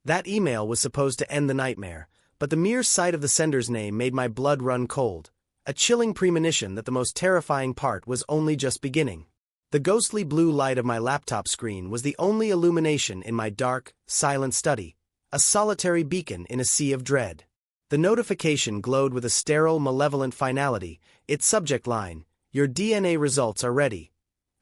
That email was supposed to end the nightmare, but the mere sight of the sender's name made my blood run cold, a chilling premonition that the most terrifying part was only just beginning. The ghostly blue light of my laptop screen was the only illumination in my dark, silent study, a solitary beacon in a sea of dread. The notification glowed with a sterile, malevolent finality, its subject line, "Your DNA results are ready,"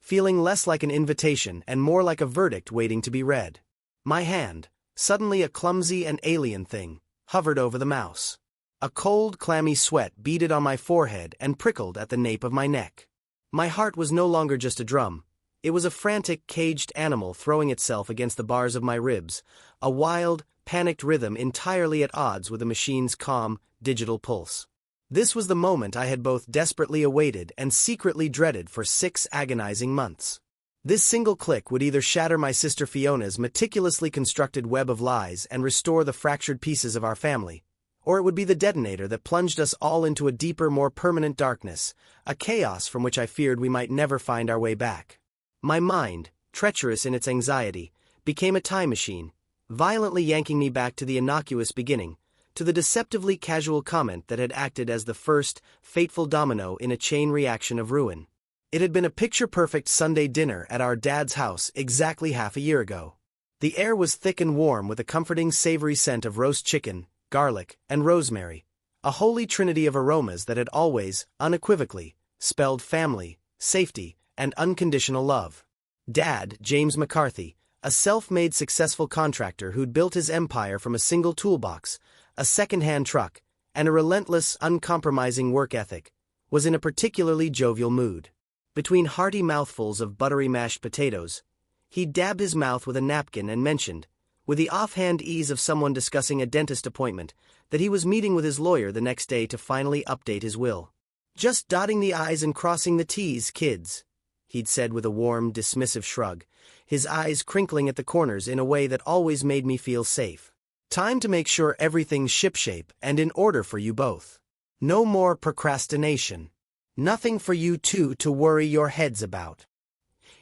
feeling less like an invitation and more like a verdict waiting to be read. My hand, suddenly a clumsy and alien thing, hovered over the mouse. A cold, clammy sweat beaded on my forehead and prickled at the nape of my neck. My heart was no longer just a drum. It was a frantic, caged animal throwing itself against the bars of my ribs, a wild, panicked rhythm entirely at odds with the machine's calm, digital pulse. This was the moment I had both desperately awaited and secretly dreaded for 6 agonizing months. This single click would either shatter my sister Fiona's meticulously constructed web of lies and restore the fractured pieces of our family, or it would be the detonator that plunged us all into a deeper, more permanent darkness, a chaos from which I feared we might never find our way back. My mind, treacherous in its anxiety, became a time machine, violently yanking me back to the innocuous beginning, to the deceptively casual comment that had acted as the first, fateful domino in a chain reaction of ruin. It had been a picture-perfect Sunday dinner at our dad's house exactly half a year ago. The air was thick and warm with a comforting savory scent of roast chicken, garlic, and rosemary, a holy trinity of aromas that had always, unequivocally, spelled family, safety, and unconditional love. Dad, James McCarthy, a self-made successful contractor who'd built his empire from a single toolbox, a second-hand truck, and a relentless, uncompromising work ethic, was in a particularly jovial mood. Between hearty mouthfuls of buttery mashed potatoes, he dabbed his mouth with a napkin and mentioned, with the offhand ease of someone discussing a dentist appointment, that he was meeting with his lawyer the next day to finally update his will. "Just dotting the I's and crossing the T's, kids," he'd said with a warm, dismissive shrug, his eyes crinkling at the corners in a way that always made me feel safe. "Time to make sure everything's shipshape and in order for you both. No more procrastination. Nothing for you two to worry your heads about."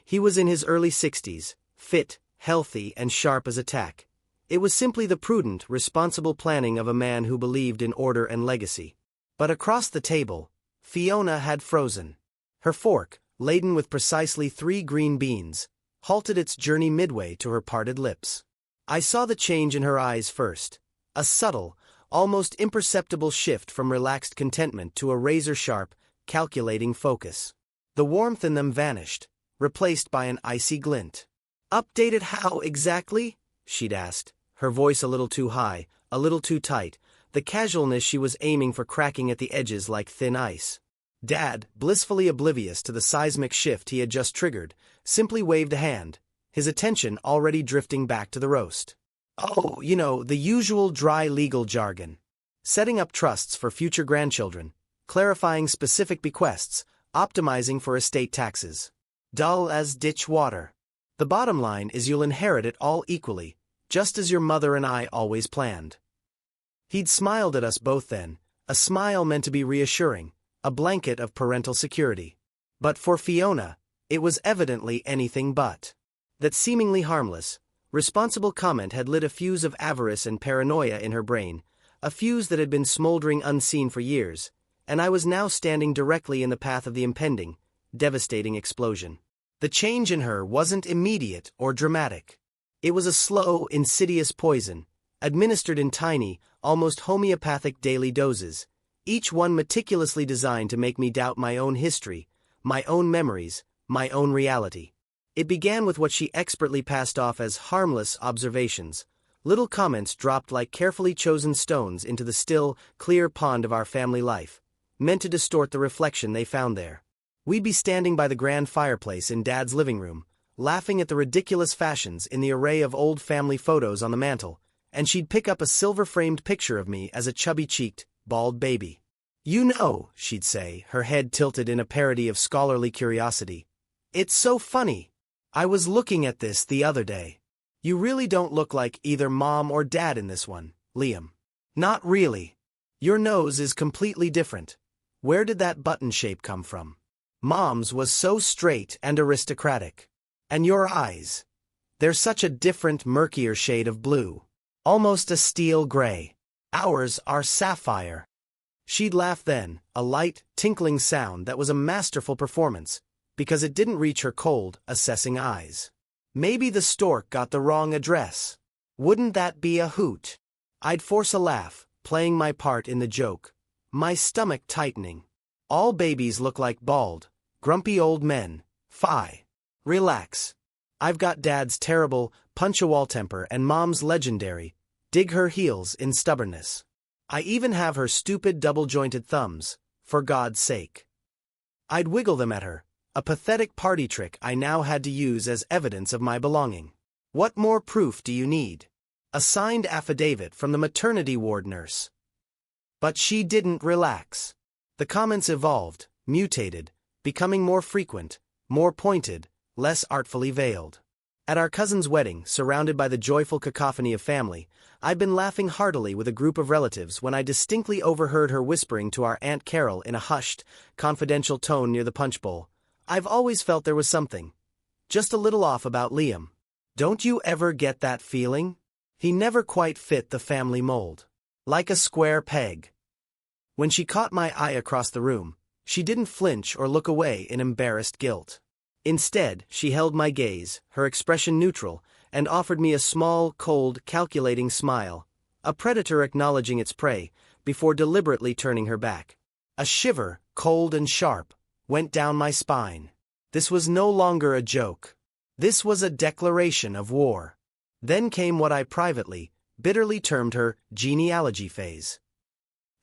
He was in his early 60s, fit, healthy, and sharp as a tack. It was simply the prudent, responsible planning of a man who believed in order and legacy. But across the table, Fiona had frozen. Her fork, laden with precisely 3 green beans, halted its journey midway to her parted lips. I saw the change in her eyes first, a subtle, almost imperceptible shift from relaxed contentment to a razor-sharp, calculating focus. The warmth in them vanished, replaced by an icy glint. "Updated how exactly?" she'd asked, her voice a little too high, a little too tight, the casualness she was aiming for cracking at the edges like thin ice. Dad, blissfully oblivious to the seismic shift he had just triggered, simply waved a hand, his attention already drifting back to the roast. "Oh, the usual dry legal jargon. Setting up trusts for future grandchildren, clarifying specific bequests, optimizing for estate taxes. Dull as ditch water. The bottom line is you'll inherit it all equally, just as your mother and I always planned." He'd smiled at us both then, a smile meant to be reassuring, a blanket of parental security. But for Fiona, it was evidently anything but. That seemingly harmless, responsible comment had lit a fuse of avarice and paranoia in her brain, a fuse that had been smoldering unseen for years, and I was now standing directly in the path of the impending, devastating explosion. The change in her wasn't immediate or dramatic. It was a slow, insidious poison, administered in tiny, almost homeopathic daily doses, each one meticulously designed to make me doubt my own history, my own memories, my own reality. It began with what she expertly passed off as harmless observations, little comments dropped like carefully chosen stones into the still, clear pond of our family life, meant to distort the reflection they found there. We'd be standing by the grand fireplace in Dad's living room, laughing at the ridiculous fashions in the array of old family photos on the mantel, and she'd pick up a silver-framed picture of me as a chubby-cheeked, bald baby. She'd say, her head tilted in a parody of scholarly curiosity. "It's so funny. I was looking at this the other day. You really don't look like either Mom or Dad in this one, Liam. Not really. Your nose is completely different. Where did that button shape come from? Mom's was so straight and aristocratic. And your eyes. They're such a different, murkier shade of blue. Almost a steel gray. Ours are sapphire. She'd laugh then, a light, tinkling sound that was a masterful performance, because it didn't reach her cold, assessing eyes. Maybe the stork got the wrong address. Wouldn't that be a hoot? I'd force a laugh, playing my part in the joke, my stomach tightening. All babies look like bald, grumpy old men. Fie. Relax. I've got Dad's terrible, punch-a-wall temper and Mom's legendary, dig her heels in stubbornness. I even have her stupid double-jointed thumbs, for God's sake. I'd wiggle them at her, a pathetic party trick I now had to use as evidence of my belonging. What more proof do you need? A signed affidavit from the maternity ward nurse. But she didn't relax. The comments evolved, mutated, becoming more frequent, more pointed, less artfully veiled. At our cousin's wedding, surrounded by the joyful cacophony of family, I'd been laughing heartily with a group of relatives when I distinctly overheard her whispering to our Aunt Carol in a hushed, confidential tone near the punch bowl. I've always felt there was something, just a little off about Liam. Don't you ever get that feeling? He never quite fit the family mold. Like a square peg. When she caught my eye across the room, she didn't flinch or look away in embarrassed guilt. Instead, she held my gaze, her expression neutral, and offered me a small, cold, calculating smile, a predator acknowledging its prey, before deliberately turning her back. A shiver, cold and sharp, went down my spine. This was no longer a joke. This was a declaration of war. Then came what I privately, bitterly termed her genealogy phase.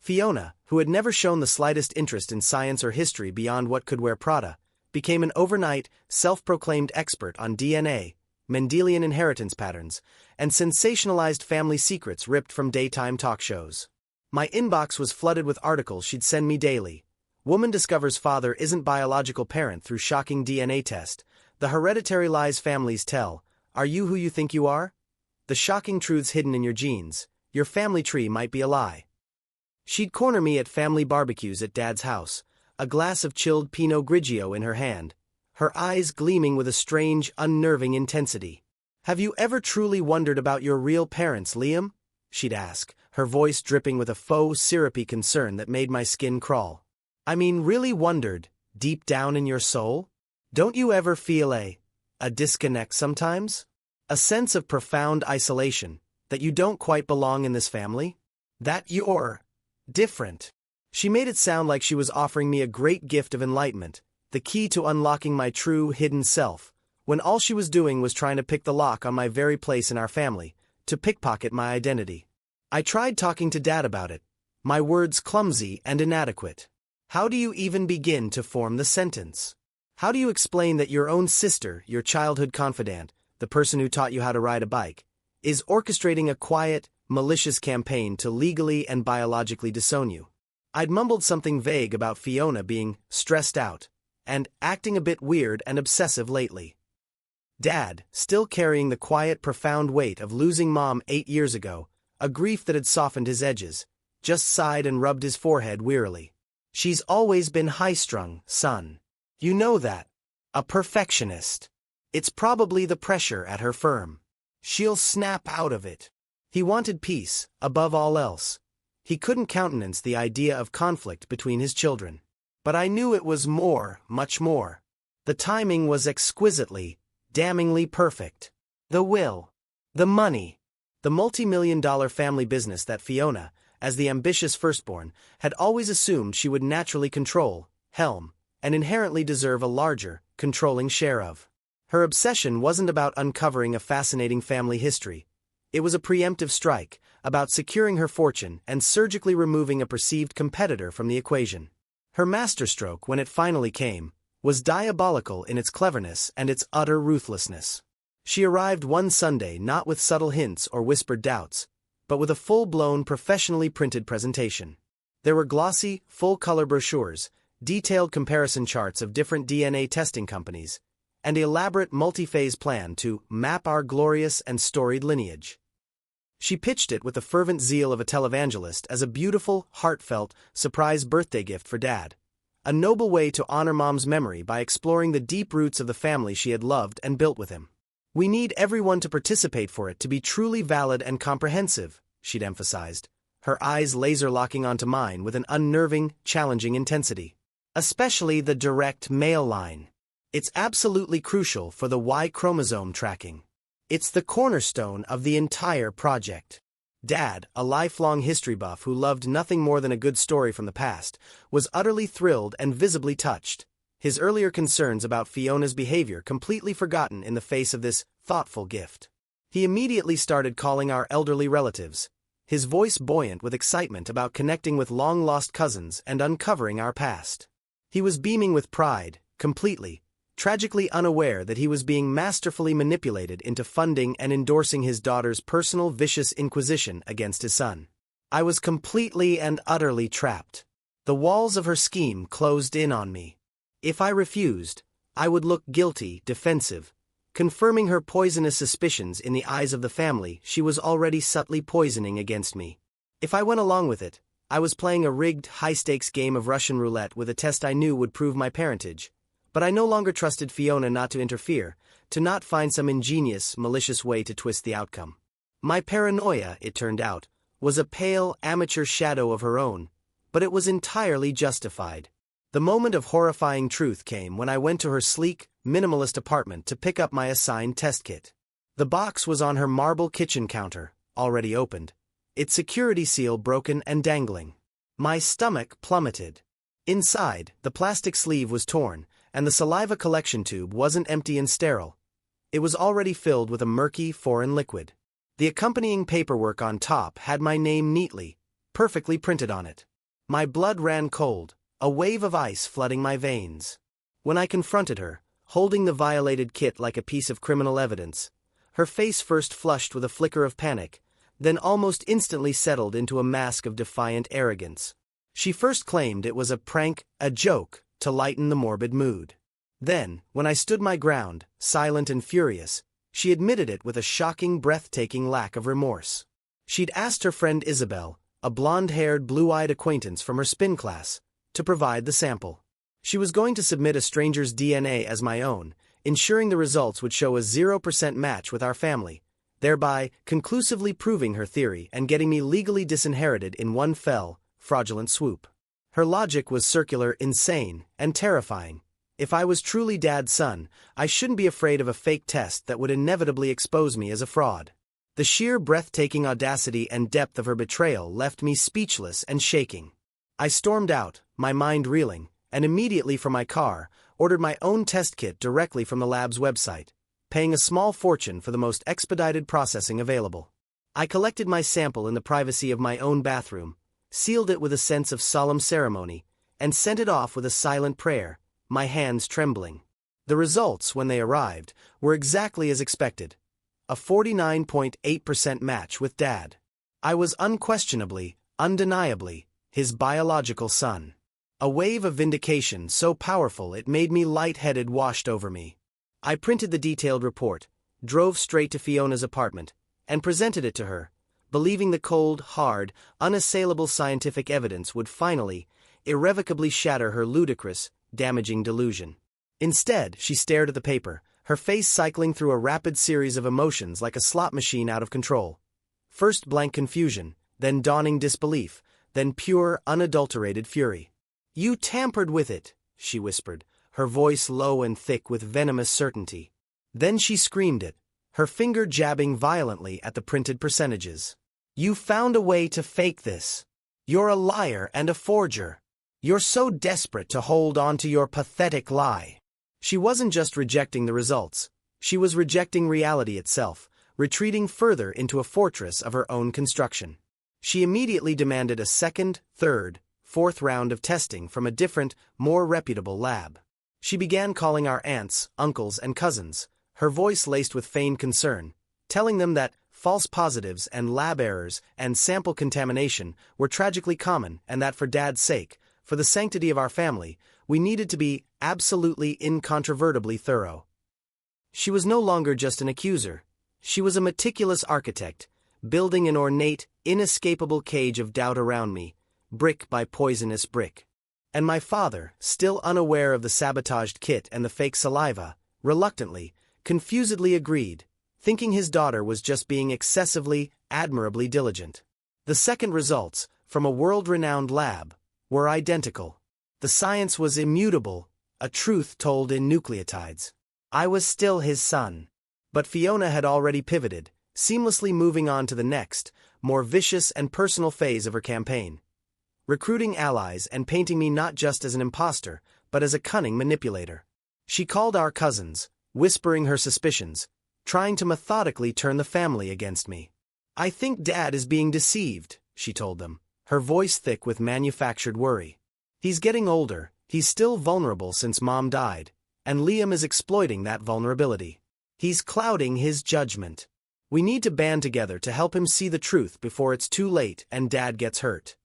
Fiona, who had never shown the slightest interest in science or history beyond what could wear Prada, became an overnight, self-proclaimed expert on DNA, Mendelian inheritance patterns, and sensationalized family secrets ripped from daytime talk shows. My inbox was flooded with articles she'd send me daily. Woman discovers father isn't biological parent through shocking DNA test. The hereditary lies families tell. Are you who you think you are? The shocking truths hidden in your genes. Your family tree might be a lie. She'd corner me at family barbecues at Dad's house, a glass of chilled Pinot Grigio in her hand, her eyes gleaming with a strange, unnerving intensity. Have you ever truly wondered about your real parents, Liam? She'd ask, her voice dripping with a faux syrupy concern that made my skin crawl. I mean, really wondered, deep down in your soul? Don't you ever feel a disconnect sometimes? A sense of profound isolation, that you don't quite belong in this family? That you're different. She made it sound like she was offering me a great gift of enlightenment, the key to unlocking my true, hidden self, when all she was doing was trying to pick the lock on my very place in our family, to pickpocket my identity. I tried talking to Dad about it, my words clumsy and inadequate. How do you even begin to form the sentence? How do you explain that your own sister, your childhood confidant, the person who taught you how to ride a bike, is orchestrating a quiet, malicious campaign to legally and biologically disown you? I'd mumbled something vague about Fiona being stressed out and acting a bit weird and obsessive lately. Dad, still carrying the quiet, profound weight of losing Mom 8 years ago, a grief that had softened his edges, just sighed and rubbed his forehead wearily. She's always been high-strung, son. You know that. A perfectionist. It's probably the pressure at her firm. She'll snap out of it. He wanted peace, above all else. He couldn't countenance the idea of conflict between his children. But I knew it was more, much more. The timing was exquisitely, damningly perfect. The will. The money. The multi-million-dollar family business that Fiona, as the ambitious firstborn, had always assumed she would naturally control, helm, and inherently deserve a larger, controlling share of. Her obsession wasn't about uncovering a fascinating family history. It was a preemptive strike, about securing her fortune and surgically removing a perceived competitor from the equation. Her masterstroke, when it finally came, was diabolical in its cleverness and its utter ruthlessness. She arrived one Sunday not with subtle hints or whispered doubts, but with a full-blown, professionally printed presentation. There were glossy, full-color brochures, detailed comparison charts of different DNA testing companies, and an elaborate multi-phase plan to map our glorious and storied lineage. She pitched it with the fervent zeal of a televangelist as a beautiful, heartfelt, surprise birthday gift for Dad. A noble way to honor Mom's memory by exploring the deep roots of the family she had loved and built with him. We need everyone to participate for it to be truly valid and comprehensive, she'd emphasized, her eyes laser-locking onto mine with an unnerving, challenging intensity. Especially the direct male line. It's absolutely crucial for the Y chromosome tracking. It's the cornerstone of the entire project. Dad, a lifelong history buff who loved nothing more than a good story from the past, was utterly thrilled and visibly touched, his earlier concerns about Fiona's behavior completely forgotten in the face of this thoughtful gift. He immediately started calling our elderly relatives, his voice buoyant with excitement about connecting with long-lost cousins and uncovering our past. He was beaming with pride, completely, tragically unaware that he was being masterfully manipulated into funding and endorsing his daughter's personal vicious inquisition against his son. I was completely and utterly trapped. The walls of her scheme closed in on me. If I refused, I would look guilty, defensive, confirming her poisonous suspicions in the eyes of the family she was already subtly poisoning against me. If I went along with it, I was playing a rigged, high-stakes game of Russian roulette with a test I knew would prove my parentage, but I no longer trusted Fiona not to interfere, to not find some ingenious, malicious way to twist the outcome. My paranoia, it turned out, was a pale, amateur shadow of her own, but it was entirely justified. The moment of horrifying truth came when I went to her sleek, minimalist apartment to pick up my assigned test kit. The box was on her marble kitchen counter, already opened, its security seal broken and dangling. My stomach plummeted. Inside, the plastic sleeve was torn, and the saliva collection tube wasn't empty and sterile. It was already filled with a murky, foreign liquid. The accompanying paperwork on top had my name neatly, perfectly printed on it. My blood ran cold, a wave of ice flooding my veins. When I confronted her, holding the violated kit like a piece of criminal evidence, her face first flushed with a flicker of panic, then almost instantly settled into a mask of defiant arrogance. She first claimed it was a prank, a joke, to lighten the morbid mood. Then, when I stood my ground, silent and furious, she admitted it with a shocking, breathtaking lack of remorse. She'd asked her friend Isabel, a blonde-haired, blue-eyed acquaintance from her spin class, to provide the sample. She was going to submit a stranger's DNA as my own, ensuring the results would show a 0% match with our family, thereby conclusively proving her theory and getting me legally disinherited in one fell, fraudulent swoop. Her logic was circular, insane, and terrifying. If I was truly Dad's son, I shouldn't be afraid of a fake test that would inevitably expose me as a fraud. The sheer breathtaking audacity and depth of her betrayal left me speechless and shaking. I stormed out, my mind reeling, and immediately from my car, ordered my own test kit directly from the lab's website, paying a small fortune for the most expedited processing available. I collected my sample in the privacy of my own bathroom, sealed it with a sense of solemn ceremony, and sent it off with a silent prayer, my hands trembling. The results, when they arrived, were exactly as expected. A 49.8% match with Dad. I was unquestionably, undeniably, his biological son. A wave of vindication so powerful it made me lightheaded washed over me. I printed the detailed report, drove straight to Fiona's apartment, and presented it to her, believing the cold, hard, unassailable scientific evidence would finally, irrevocably shatter her ludicrous, damaging delusion. Instead, she stared at the paper, her face cycling through a rapid series of emotions like a slot machine out of control. First blank confusion, then dawning disbelief, then pure, unadulterated fury. "You tampered with it," she whispered, her voice low and thick with venomous certainty. Then she screamed it, her finger jabbing violently at the printed percentages. "You found a way to fake this. You're a liar and a forger. You're so desperate to hold on to your pathetic lie." She wasn't just rejecting the results. She was rejecting reality itself, retreating further into a fortress of her own construction. She immediately demanded a second, third, fourth round of testing from a different, more reputable lab. She began calling our aunts, uncles, and cousins, her voice laced with feigned concern, telling them that false positives and lab errors and sample contamination were tragically common and that for Dad's sake, for the sanctity of our family, we needed to be absolutely incontrovertibly thorough. She was no longer just an accuser. She was a meticulous architect, building an ornate, inescapable cage of doubt around me, brick by poisonous brick. And my father, still unaware of the sabotaged kit and the fake saliva, reluctantly, confusedly agreed, thinking his daughter was just being excessively, admirably diligent. The second results, from a world-renowned lab, were identical. The science was immutable, a truth told in nucleotides. I was still his son. But Fiona had already pivoted, seamlessly moving on to the next, more vicious and personal phase of her campaign. Recruiting allies and painting me not just as an imposter, but as a cunning manipulator. She called our cousins, whispering her suspicions, trying to methodically turn the family against me. I think Dad is being deceived, she told them, her voice thick with manufactured worry. He's getting older, he's still vulnerable since Mom died, and Liam is exploiting that vulnerability. He's clouding his judgment. We need to band together to help him see the truth before it's too late and Dad gets hurt.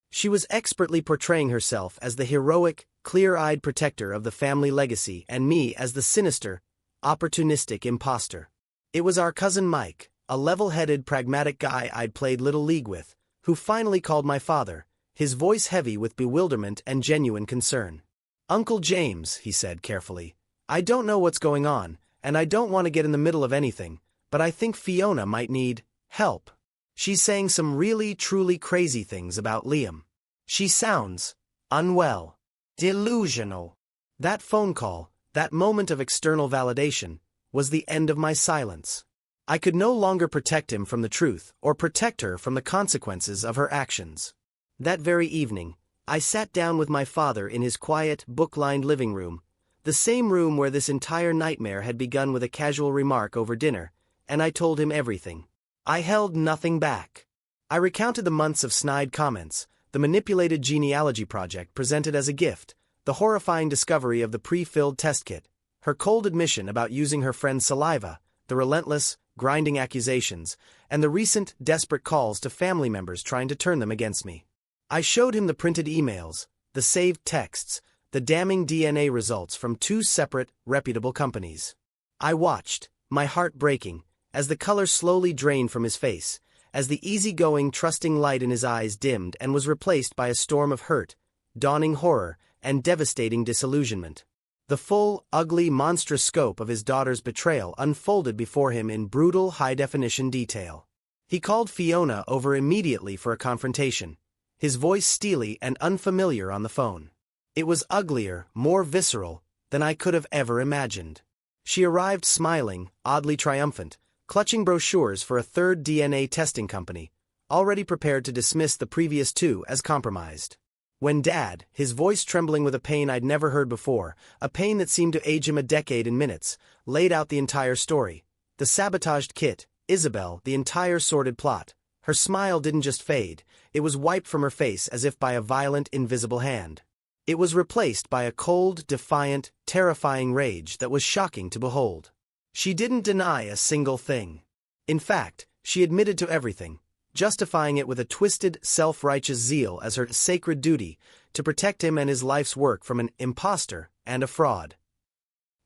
She was expertly portraying herself as the heroic, clear-eyed protector of the family legacy and me as the sinister, opportunistic imposter. It was our cousin Mike, a level-headed, pragmatic guy I'd played Little League with, who finally called my father, his voice heavy with bewilderment and genuine concern. "Uncle James," he said carefully, "I don't know what's going on, and I don't want to get in the middle of anything, but I think Fiona might need help. She's saying some really, truly crazy things about Liam. She sounds unwell, delusional." That phone call, that moment of external validation, was the end of my silence. I could no longer protect him from the truth or protect her from the consequences of her actions. That very evening, I sat down with my father in his quiet, book-lined living room, the same room where this entire nightmare had begun with a casual remark over dinner, and I told him everything. I held nothing back. I recounted the months of snide comments, the manipulated genealogy project presented as a gift, the horrifying discovery of the pre-filled test kit, her cold admission about using her friend's saliva, the relentless, grinding accusations, and the recent, desperate calls to family members trying to turn them against me. I showed him the printed emails, the saved texts, the damning DNA results from 2 separate, reputable companies. I watched, my heart breaking, as the color slowly drained from his face, as the easygoing, trusting light in his eyes dimmed and was replaced by a storm of hurt, dawning horror, and devastating disillusionment. The full, ugly, monstrous scope of his daughter's betrayal unfolded before him in brutal, high-definition detail. He called Fiona over immediately for a confrontation, his voice steely and unfamiliar on the phone. It was uglier, more visceral, than I could have ever imagined. She arrived smiling, oddly triumphant, clutching brochures for a third DNA testing company, already prepared to dismiss the previous 2 as compromised. When Dad, his voice trembling with a pain I'd never heard before, a pain that seemed to age him a decade in minutes, laid out the entire story. The sabotaged kit, Isabel, the entire sordid plot. Her smile didn't just fade, it was wiped from her face as if by a violent, invisible hand. It was replaced by a cold, defiant, terrifying rage that was shocking to behold. She didn't deny a single thing. In fact, she admitted to everything, justifying it with a twisted, self-righteous zeal as her sacred duty to protect him and his life's work from an imposter and a fraud.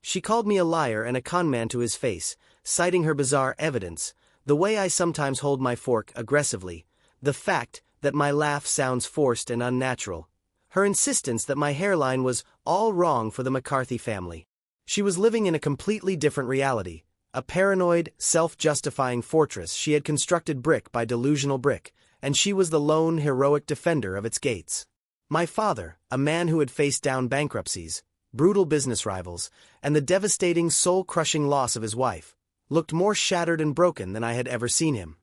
She called me a liar and a conman to his face, citing her bizarre evidence, the way I sometimes hold my fork aggressively, the fact that my laugh sounds forced and unnatural, her insistence that my hairline was all wrong for the McCarthy family. She was living in a completely different reality, a paranoid, self-justifying fortress she had constructed brick by delusional brick, and she was the lone, heroic defender of its gates. My father, a man who had faced down bankruptcies, brutal business rivals, and the devastating, soul-crushing loss of his wife, looked more shattered and broken than I had ever seen him.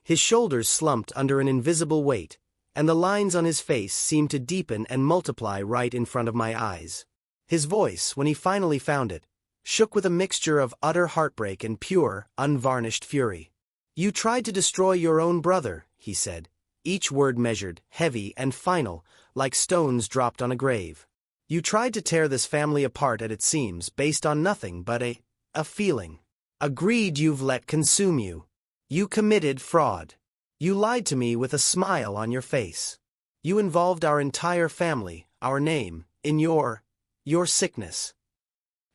His shoulders slumped under an invisible weight, and the lines on his face seemed to deepen and multiply right in front of my eyes. His voice, when he finally found it, shook with a mixture of utter heartbreak and pure, unvarnished fury. "You tried to destroy your own brother," he said, each word measured, heavy and final, like stones dropped on a grave. "You tried to tear this family apart at its seams based on nothing but a feeling. A greed you've let consume you. You committed fraud. You lied to me with a smile on your face. You involved our entire family, our name, in your sickness."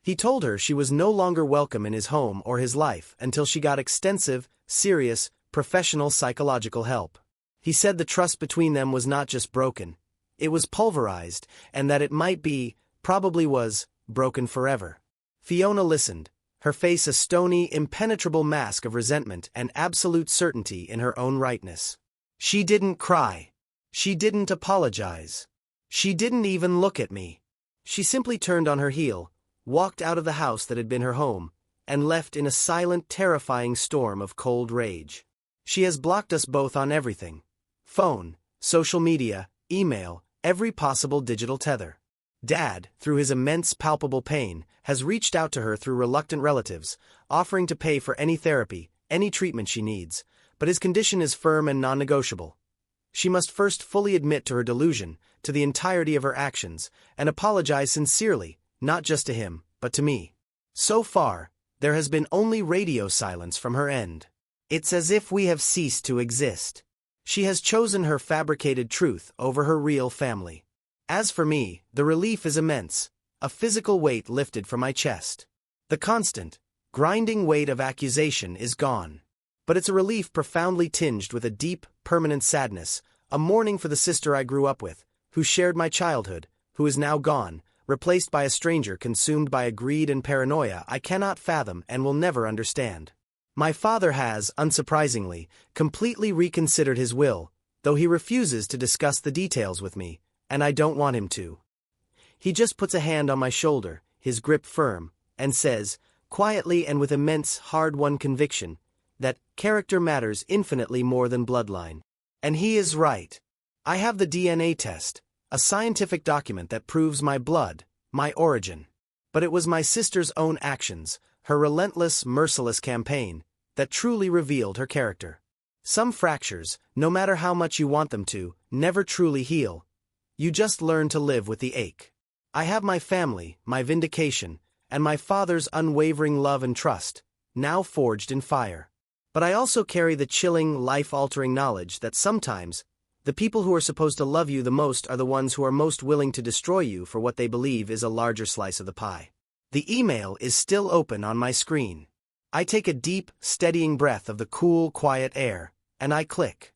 He told her she was no longer welcome in his home or his life until she got extensive, serious, professional psychological help. He said the trust between them was not just broken, it was pulverized, and that it might be, probably was, broken forever. Fiona listened, her face a stony, impenetrable mask of resentment and absolute certainty in her own rightness. She didn't cry. She didn't apologize. She didn't even look at me. She simply turned on her heel, walked out of the house that had been her home, and left in a silent, terrifying storm of cold rage. She has blocked us both on everything. Phone, social media, email, every possible digital tether. Dad, through his immense palpable pain, has reached out to her through reluctant relatives, offering to pay for any therapy, any treatment she needs, but his condition is firm and non-negotiable. She must first fully admit to her delusion, to the entirety of her actions, and apologize sincerely, not just to him, but to me. So far, there has been only radio silence from her end. It's as if we have ceased to exist. She has chosen her fabricated truth over her real family. As for me, the relief is immense, a physical weight lifted from my chest. The constant, grinding weight of accusation is gone. But it's a relief profoundly tinged with a deep, permanent sadness, a mourning for the sister I grew up with, who shared my childhood, who is now gone, replaced by a stranger consumed by a greed and paranoia I cannot fathom and will never understand. My father has, unsurprisingly, completely reconsidered his will, though he refuses to discuss the details with me, and I don't want him to. He just puts a hand on my shoulder, his grip firm, and says, quietly and with immense, hard-won conviction, that character matters infinitely more than bloodline. And he is right. I have the DNA test, a scientific document that proves my blood, my origin. But it was my sister's own actions, her relentless, merciless campaign, that truly revealed her character. Some fractures, no matter how much you want them to, never truly heal. You just learn to live with the ache. I have my family, my vindication, and my father's unwavering love and trust, now forged in fire. But I also carry the chilling, life-altering knowledge that sometimes, the people who are supposed to love you the most are the ones who are most willing to destroy you for what they believe is a larger slice of the pie. The email is still open on my screen. I take a deep, steadying breath of the cool, quiet air, and I click.